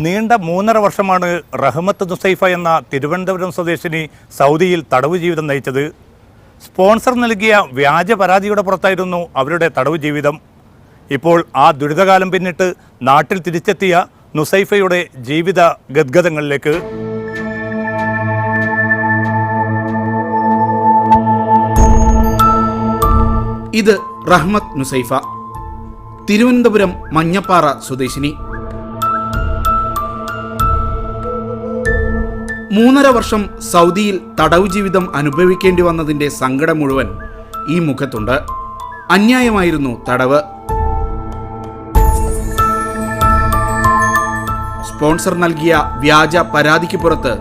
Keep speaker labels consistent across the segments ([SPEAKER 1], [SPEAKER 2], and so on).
[SPEAKER 1] നീണ്ട 3.5 വർഷമാണ് റഹ്മത്ത് നുസൈഫ എന്ന തിരുവനന്തപുരം സ്വദേശിനി സൗദിയിൽ തടവ് ജീവിതം നയിച്ചത്. സ്പോൺസർ നൽകിയ വ്യാജ പരാതിയുടെ പുറത്തായിരുന്നു അവരുടെ തടവ് ജീവിതം. ഇപ്പോൾ ആ ദുരിതകാലം പിന്നിട്ട് നാട്ടിൽ തിരിച്ചെത്തിയ നുസൈഫയുടെ ജീവിത ഗദ്ഗതങ്ങളിലേക്ക്.
[SPEAKER 2] ഇത് റഹ്മത്ത് നുസൈഫ, തിരുവനന്തപുരം മഞ്ഞപ്പാറ സ്വദേശിനി. 3.5 വർഷം സൗദിയിൽ തടവ് ജീവിതം അനുഭവിക്കേണ്ടി വന്നതിന്റെ സങ്കടം മുഴുവൻ ഈ മുഖത്തുണ്ട്. അന്യായമായിരുന്നു തടവ്. സ്പോൺസർ നൽകിയ വ്യാജ പരാതിക്ക് പുറത്ത്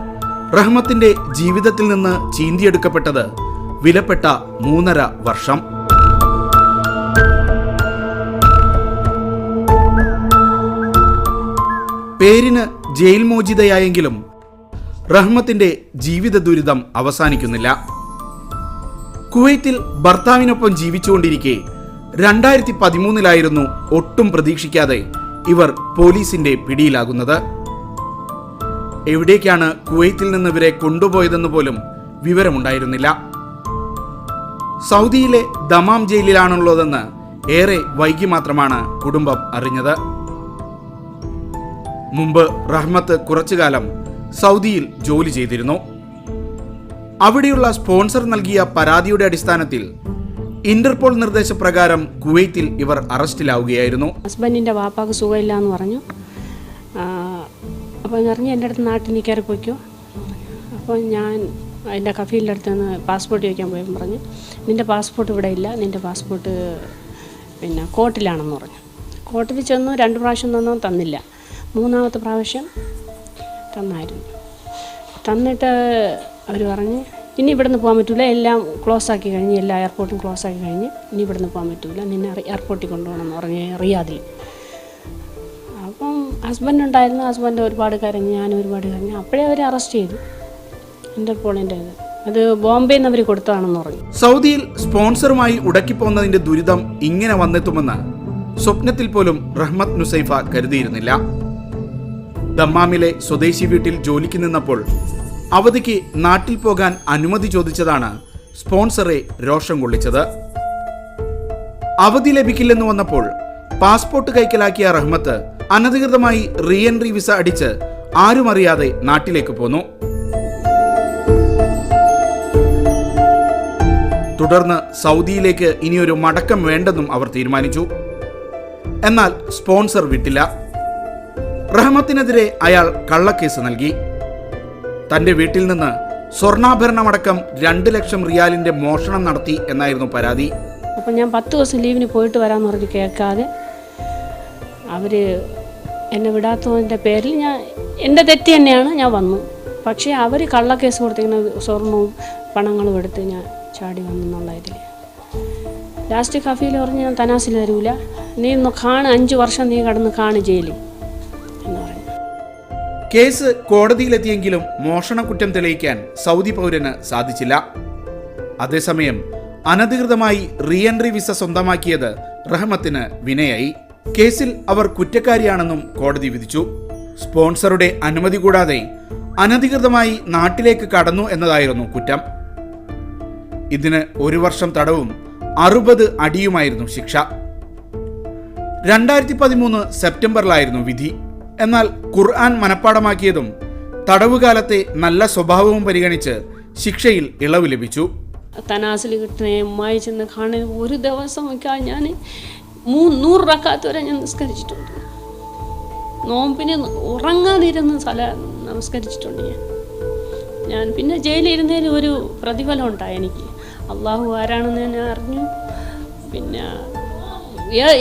[SPEAKER 2] റഹ്മത്തിന്റെ ജീവിതത്തിൽ നിന്ന് ചീന്തിയെടുക്കപ്പെട്ടത് വിലപ്പെട്ട 3.5 വർഷം. പേരിന് ജയിൽ മോചിതയായെങ്കിലും റഹ്മത്തിന്റെ ജീവിത ദുരിതം അവസാനിക്കുന്നില്ല. കുവൈത്തിൽ ഭർത്താവിനൊപ്പം ജീവിച്ചുകൊണ്ടിരിക്കെ 2013 ഒട്ടും പ്രതീക്ഷിക്കാതെ ഇവർ പോലീസിന്റെ പിടിയിലാകുന്നത്. എവിടേക്കാണ് കുവൈത്തിൽ നിന്ന് ഇവരെ കൊണ്ടുപോയതെന്ന് പോലും വിവരമുണ്ടായിരുന്നില്ല. സൗദിയിലെ ദമാം ജയിലിലാണുള്ളതെന്ന് ഏറെ വൈകി മാത്രമാണ് കുടുംബം അറിഞ്ഞത്. മുമ്പ് റഹ്മത്ത് കുറച്ചുകാലം സൗദിയിൽ ജോലി ചെയ്തിരുന്നു. അവിടെയുള്ള സ്പോൺസർ നൽകിയ പരാതിയുടെ അടിസ്ഥാനത്തിൽ ഇന്റർപോൾ നിർദ്ദേശപ്രകാരം കുവൈത്തിൽ ഇവർ അറസ്റ്റിലാവുകയായിരുന്നു.
[SPEAKER 3] ഹസ്ബൻഡിൻ്റെ വാപ്പാക്ക് സുഖമില്ല എന്ന് പറഞ്ഞു. അപ്പോൾ പറഞ്ഞ് എൻ്റെ അടുത്ത് നാട്ടിൽ കയറി പോയിക്കോ. അപ്പോൾ ഞാൻ എൻ്റെ കഫീലിൻ്റെ അടുത്ത് നിന്ന് പാസ്പോർട്ട് ചോദിക്കാൻ പോയപ്പോൾ പറഞ്ഞു, നിൻ്റെ പാസ്പോർട്ട് ഇവിടെ ഇല്ല, നിൻ്റെ പാസ്പോർട്ട് കോർട്ടിലാണെന്ന് പറഞ്ഞു. കോർട്ടിൽ ചെന്നു 2 പ്രാവശ്യം തന്നില്ല. 3ാമത്തെ പ്രാവശ്യം തന്നായിരുന്നു. തന്നിട്ട് അവർ പറഞ്ഞ് ഇനി ഇവിടുന്ന് പോകാൻ പറ്റില്ല, എല്ലാം ക്ലോസ് ആക്കി കഴിഞ്ഞ്, എല്ലാ എയർപോർട്ടും ക്ലോസ് ആക്കി കഴിഞ്ഞ് ഇനി ഇവിടുന്ന് പോകാൻ പറ്റില്ല, നിന്നെ എയർപോർട്ടിൽ കൊണ്ടുപോകണമെന്ന് പറഞ്ഞ് റിയാദിൽ. അപ്പം ഹസ്ബൻഡ് ഉണ്ടായിരുന്നു. ഹസ്ബൻഡ് ഒരുപാട് കരഞ്ഞ്, ഞാനും ഒരുപാട് കരഞ്ഞു. അപ്പോഴേ അവർ അറസ്റ്റ് ചെയ്തു. ഇന്റർപോളിൻ്റെ അത് ബോംബെയിൽ നിന്ന് അവർ കൊടുത്തതാണെന്ന് പറഞ്ഞു.
[SPEAKER 2] സൗദിയിൽ സ്പോൺസറുമായി ഉടക്കിപ്പോകുന്നതിന്റെ ദുരിതം ഇങ്ങനെ വന്നെത്തുമെന്ന് സ്വപ്നത്തിൽ പോലും റഹ്മത്ത് നുസൈഫ കരുതിയിരുന്നില്ല. ദമ്മാമിലെ സ്വദേശി വീട്ടിൽ ജോലിക്ക് നിന്നപ്പോൾ അവധിക്ക് നാട്ടിൽ പോകാൻ അനുമതി ചോദിച്ചതാണ് സ്പോൺസറെ രോഷം കൊള്ളിച്ചത്. അവധി ലഭിക്കില്ലെന്ന് വന്നപ്പോൾ പാസ്പോർട്ട് കൈക്കലാക്കിയ റഹ്മത്ത് അനധികൃതമായി റീ എൻട്രി വിസ അടിച്ച് ആരും അറിയാതെ നാട്ടിലേക്ക് പോന്നു. തുടർന്ന് സൗദിയിലേക്ക് ഇനിയൊരു മടക്കം വേണ്ടെന്നും അവർ തീരുമാനിച്ചു. എന്നാൽ സ്പോൺസർ വിട്ടില്ല. റഹ്മത്തിനെതിരെ അയാൾ കള്ളക്കേസ് നൽകി. തന്റെ വീട്ടിൽ നിന്ന് സ്വർണ്ണാഭരണമടക്കം 2 ലക്ഷം റിയാലിന്റെ മോഷണം നടത്തി എന്നായിരുന്നു പരാതി.
[SPEAKER 3] അപ്പം ഞാൻ 10 ദിവസം ലീവിന് പോയിട്ട് വരാമെന്ന് പറഞ്ഞ് കേൾക്കാതെ അവർ എന്നെ വിടാത്തതിൻ്റെ പേരിൽ എൻ്റെ തെറ്റ് തന്നെയാണ്, ഞാൻ വന്നു. പക്ഷേ അവർ കള്ളക്കേസ് കൊടുത്തിങ്ങനെ സ്വർണവും പണങ്ങളും എടുത്ത് ഞാൻ ചാടി വന്നെന്നുള്ള ഇതിൽ ലാസ്റ്റ് കഫീൽ പറഞ്ഞ് ഞാൻ തനാസിൽ തരൂല, നീ ഒന്ന് 5 വർഷം നീ കടന്ന് ജയിലിൽ എന്ന് പറഞ്ഞു.
[SPEAKER 2] കേസ് കോടതിയിലെത്തിയെങ്കിലും മോഷണ കുറ്റം തെളിയിക്കാൻ സൗദി പൗരന് സാധിച്ചില്ല. അതേസമയം അനധികൃതമായി റീ എൻട്രി വിസ സ്വന്തമാക്കിയത് റഹ്മത്തിന് വിനയായി. കേസിൽ അവർ കുറ്റക്കാരിയാണെന്നും കോടതി വിധിച്ചു. സ്പോൺസറുടെ അനുമതി കൂടാതെ അനധികൃതമായി നാട്ടിലേക്ക് കടന്നു എന്നതായിരുന്നു കുറ്റം. ഇതിന് 1 വർഷം തടവും 60 അടിയുമായിരുന്നു ശിക്ഷ. 2013 സെപ്റ്റംബറിലായിരുന്നു വിധി. എന്നാൽ ഖുർആൻ മനഃപ്പാടമാക്കിയതും തടവുകാലത്തെ നല്ല സ്വഭാവവും പരിഗണിച്ച് ശിക്ഷയിൽ ഇളവ് ലഭിച്ചു.
[SPEAKER 3] തനാസിൽ കിട്ടുന്ന ഉമ്മായി ചെന്ന് കാണാൻ ഒരു ദിവസം ഞാൻ 100 റക്കാത്ത് വരെ ഞാൻ നിസ്കരിച്ചിട്ടുണ്ട്. നോമ്പിന് ഉറങ്ങാതിരുന്ന് നമസ്കരിച്ചിട്ടുണ്ട് ഞാൻ. പിന്നെ ജയിലിരുന്നതിൽ ഒരു പ്രതിഫലം ഉണ്ടായി എനിക്ക്. അള്ളാഹു ആരാണെന്ന് ഞാൻ അറിഞ്ഞു. പിന്നെ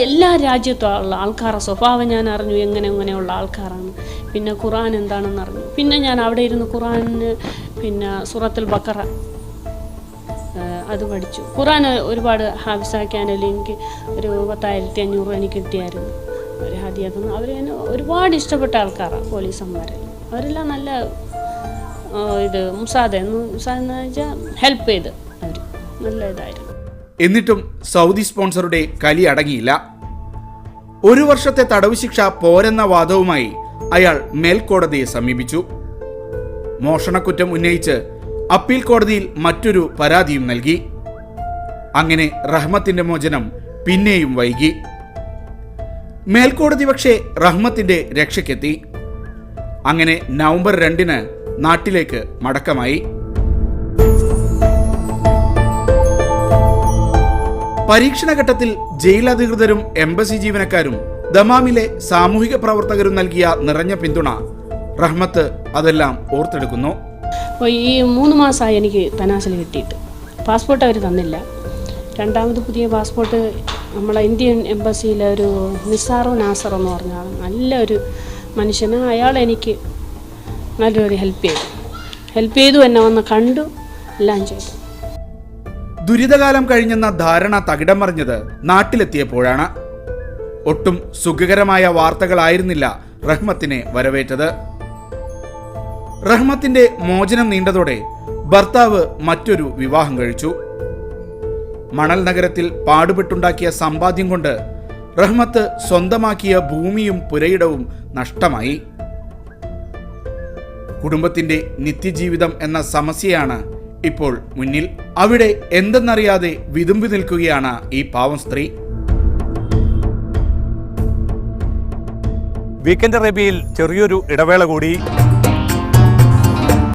[SPEAKER 3] എല്ലാ രാജ്യത്തുള്ള ആൾക്കാരുടെ സ്വഭാവം ഞാൻ അറിഞ്ഞു, എങ്ങനെയുള്ള ആൾക്കാരാണ്. പിന്നെ ഖുർആൻ എന്താണെന്ന് അറിഞ്ഞു. പിന്നെ ഞാൻ അവിടെ ഇരുന്ന് ഖുർആനിന് സൂറത്തുൽ ബഖറ അത് പഠിച്ചു. ഖുർആൻ ഒരുപാട് ഹാഫിസാക്കാനല്ലേ എനിക്ക് ഒരു 10,500 എനിക്ക് കിട്ടിയായിരുന്നു. അവർ ഹദിയ അവർ ഒരുപാട് ഇഷ്ടപ്പെട്ട ആൾക്കാരാണ് പോലീസന്മാരെല്ലാം. അവരെല്ലാം നല്ല മുസാദ എന്ന് വെച്ചാൽ ഹെൽപ്പ് ചെയ്ത് അവർ നല്ല ഇതായിരുന്നു.
[SPEAKER 2] എന്നിട്ടും സൗദി സ്പോൺസറുടെ കലി അടങ്ങിയില്ല. 1 വർഷത്തെ തടവ് ശിക്ഷ പോരെന്ന വാദവുമായി അയാൾ മേൽക്കോടതിയെ സമീപിച്ചു. മോഷണക്കുറ്റം ഉന്നയിച്ച് അപ്പീൽ കോടതിയിൽ മറ്റൊരു പരാതിയും നൽകി. അങ്ങനെ റഹ്മത്തിന്റെ മോചനം പിന്നെയും വൈകി. മേൽക്കോടതി പക്ഷേ റഹ്മത്തിന്റെ രക്ഷയ്ക്കെത്തി. അങ്ങനെ നവംബർ 2 നാട്ടിലേക്ക് മടക്കമായി. പരീക്ഷണഘട്ടത്തിൽ ജയിൽ അധികൃതരും എംബസി ജീവനക്കാരും ദമാമിലെ സാമൂഹിക പ്രവർത്തകരും നൽകിയ നിറഞ്ഞ പിന്തുണ റഹ്മത്ത് അതെല്ലാം ഓർത്തെടുക്കുന്നു.
[SPEAKER 3] അപ്പോൾ ഈ 3 മാസമായി എനിക്ക് തനാസിൽ കിട്ടിയിട്ട്. പാസ്പോർട്ട് അവർ തന്നില്ല. രണ്ടാമത് പുതിയ പാസ്പോർട്ട് നമ്മളെ ഇന്ത്യൻ എംബസിയിലെ ഒരു നിസാറോ നാസറോ എന്ന് പറഞ്ഞാൽ നല്ലൊരു മനുഷ്യന്, അയാൾ എനിക്ക് നല്ലൊരു ഹെൽപ്പ് ചെയ്തു എന്നെ വന്ന് കണ്ടു എല്ലാം ചെയ്തു.
[SPEAKER 2] ദുരിതകാലം കഴിഞ്ഞെന്ന ധാരണ തകിടം മറിഞ്ഞത് നാട്ടിലെത്തിയപ്പോഴാണ്. ഒട്ടും സുഖകരമായ വാർത്തകളായിരുന്നില്ല റഹ്മത്തിനെ വരവേറ്റത്. റഹ്മത്തിന്റെ മോചനം നീണ്ടതോടെ ഭർത്താവ് മറ്റൊരു വിവാഹം കഴിച്ചു. മണൽ നഗരത്തിൽ പാടുപെട്ടുണ്ടാക്കിയ സമ്പാദ്യം കൊണ്ട് റഹ്മത്ത് സ്വന്തമാക്കിയ ഭൂമിയും പുരയിടവും നഷ്ടമായി. കുടുംബത്തിന്റെ നിത്യജീവിതം എന്ന സമസ്യയാണ് ഇപ്പോൾ മുന്നിൽ. അവിടെ എന്തെന്നറിയാതെ വിതുമ്പി നിൽക്കുകയാണ് ഈ പാവം സ്ത്രീ.
[SPEAKER 1] വീക്കെൻഡ് അറേബ്യയിൽ ചെറിയൊരു ഇടവേള കൂടി.